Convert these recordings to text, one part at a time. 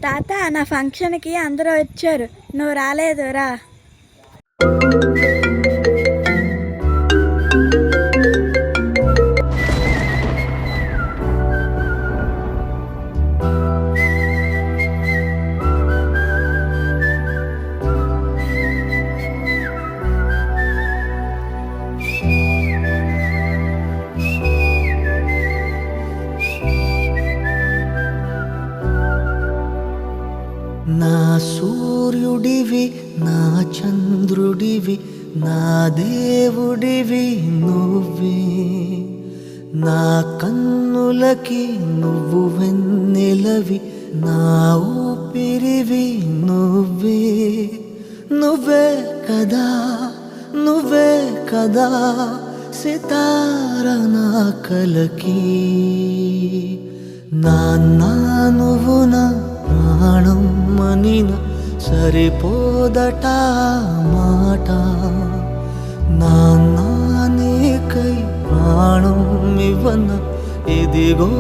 తాత, నా ఫంక్షన్కి అందరూ వచ్చారు, నువ్వు రాలేదు, రా. నా సూర్యుడివి, నా చంద్రుడివి, నా దేవుడివి నువ్వే. నా కన్నులకి నువ్వు వెన్నెలవి, నా ఊపిరివి నువ్వే. నువ్వే కదా, నువ్వే కదా సితార నా కలకి. నాన్న నువ్వు నా ప్రాణం మనిన సరిపోదట మాట. నాన్న నీకై ప్రాణం ఇవ్వన ఇదిగో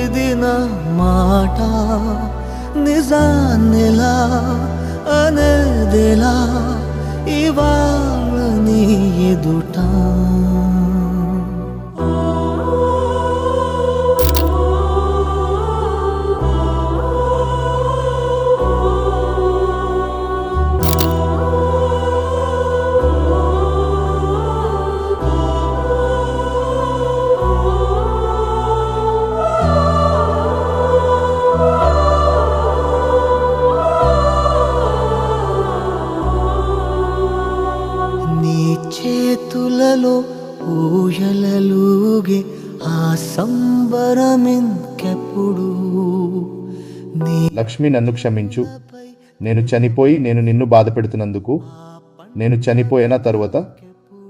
ఇది నా మాట. నిజాన్నిలా అనేదిలా ఇవాళ నీ ఎదుట. చేతులలో ఊయలలుగే ఆ సంబరమింకెప్పుడు. లక్ష్మి, నన్ను క్షమించు. నేను చనిపోయి నేను నిన్ను బాధ పెడుతున్నందుకు. నేను చనిపోయిన తరువాత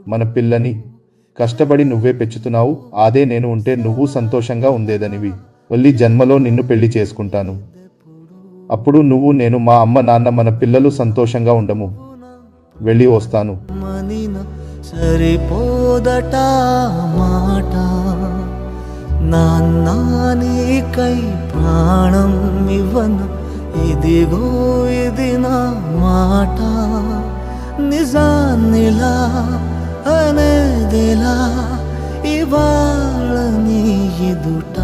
మన పిల్లని కష్టపడి నువ్వే పెంచుతున్నావు. అదే నేను ఉంటే నువ్వు సంతోషంగా ఉండేదనివి. మళ్ళీ జన్మలో నిన్ను పెళ్లి చేసుకుంటాను. అప్పుడు నువ్వు, నేను, మా అమ్మ నాన్న మన పిల్లలు సంతోషంగా ఉండము. వెళ్ళి వస్తాను. సరిపోదట మాట. నాన్న నీకై ప్రాణం ఇవ్వన ఇదిగో ఇది నా మాట. నిజాన్నిలా అనేదిలా ఇవాళ నీ ఎదుట.